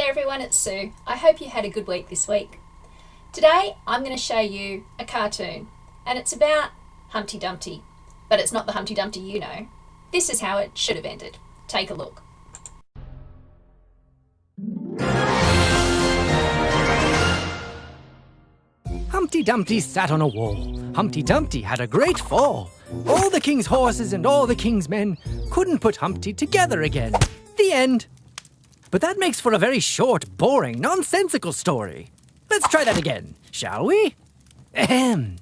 there everyone, it's Sue. I hope you had a good week this week. Today I'm going to show you a cartoon and it's about Humpty Dumpty, but it's not the Humpty Dumpty you know. This is how it should have ended. Take a look. Humpty Dumpty sat on a wall. Humpty Dumpty had a great fall. All the king's horses and all the king's men couldn't put Humpty together again. The end. But that makes for a very short, boring, nonsensical story. Let's try that again, shall we? Ahem.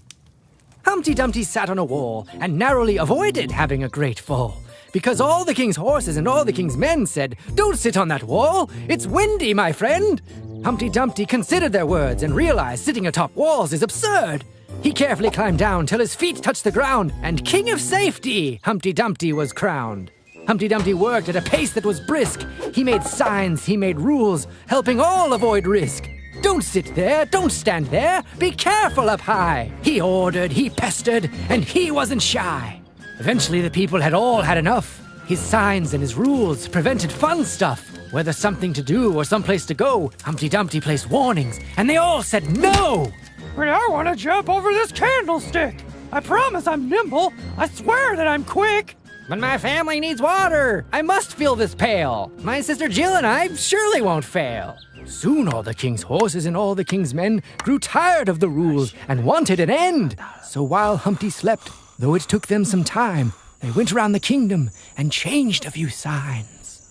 Humpty Dumpty sat on a wall and narrowly avoided having a great fall, because all the king's horses and all the king's men said, "Don't sit on that wall, it's windy, my friend." Humpty Dumpty considered their words and realized sitting atop walls is absurd. He carefully climbed down till his feet touched the ground, and King of Safety, Humpty Dumpty was crowned. Humpty Dumpty worked at a pace that was brisk. He made signs, he made rules, helping all avoid risk. "Don't sit there, don't stand there, be careful up high." He ordered, he pestered, and he wasn't shy. Eventually the people had all had enough. His signs and his rules prevented fun stuff. Whether something to do or someplace to go, Humpty Dumpty placed warnings, and they all said no. But I want to jump over this candlestick. I promise I'm nimble. I swear that I'm quick. But my family needs water. I must fill this pail. My sister Jill and I surely won't fail. Soon all the king's horses and all the king's men grew tired of the rules and wanted an end. So while Humpty slept, though it took them some time, they went around the kingdom and changed a few signs.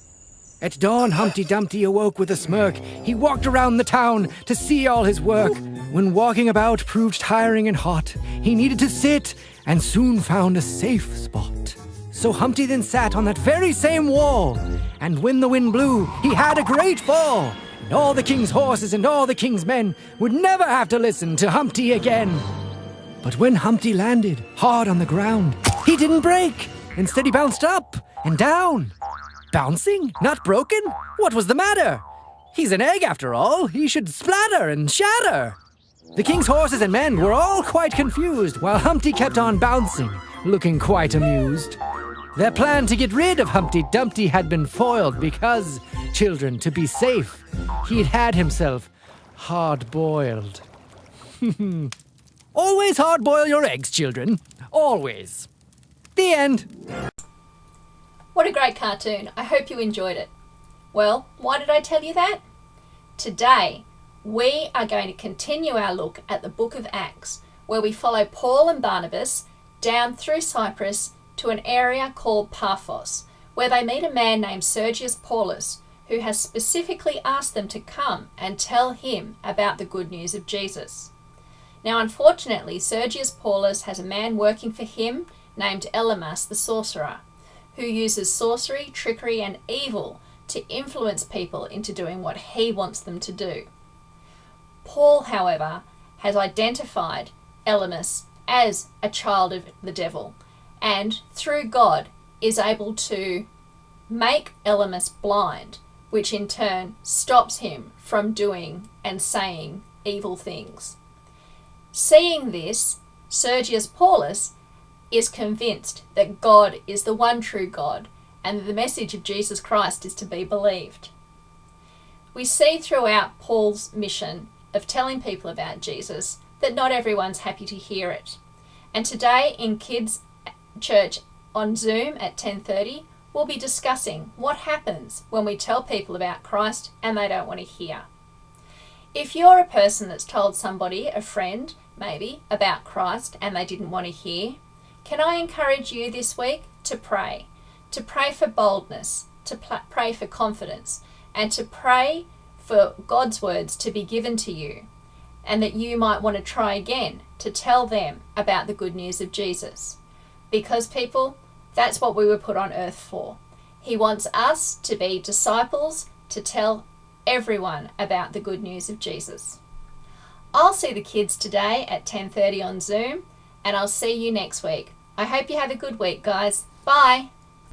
At dawn, Humpty Dumpty awoke with a smirk. He walked around the town to see all his work. When walking about proved tiring and hot, he needed to sit and soon found a safe spot. So Humpty then sat on that very same wall, and when the wind blew, he had a great fall. And all the king's horses and all the king's men would never have to listen to Humpty again. But when Humpty landed hard on the ground, he didn't break. Instead, he bounced up and down. Bouncing? Not broken? What was the matter? He's an egg after all. He should splatter and shatter. The king's horses and men were all quite confused, while Humpty kept on bouncing, looking quite amused. Their plan to get rid of Humpty Dumpty had been foiled because, children, to be safe, he'd had himself hard-boiled. Always hard-boil your eggs, children. Always. The end. What a great cartoon. I hope you enjoyed it. Well, why did I tell you that? Today, we are going to continue our look at the book of Acts, where we follow Paul and Barnabas down through Cyprus to an area called Paphos, where they meet a man named Sergius Paulus, who has specifically asked them to come and tell him about the good news of Jesus. Now, unfortunately, Sergius Paulus has a man working for him named Elymas the sorcerer, who uses sorcery, trickery, and evil to influence people into doing what he wants them to do. Paul, however, has identified Elymas as a child of the devil, and through God is able to make Elymas blind, which in turn stops him from doing and saying evil things. Seeing this, Sergius Paulus is convinced that God is the one true God and that the message of Jesus Christ is to be believed. We see throughout Paul's mission of telling people about Jesus that not everyone's happy to hear it. And today in Kids Church on Zoom at 10:30, we'll be discussing what happens when we tell people about Christ and they don't want to hear. If you're a person that's told somebody, a friend maybe, about Christ and they didn't want to hear, can I encourage you this week to pray for boldness, to pray for confidence, and to pray for God's words to be given to you, and that you might want to try again to tell them about the good news of Jesus. Because people, that's what we were put on earth for. He wants us to be disciples, to tell everyone about the good news of Jesus. I'll see the kids today at 10:30 on Zoom, and I'll see you next week. I hope you have a good week, guys. Bye.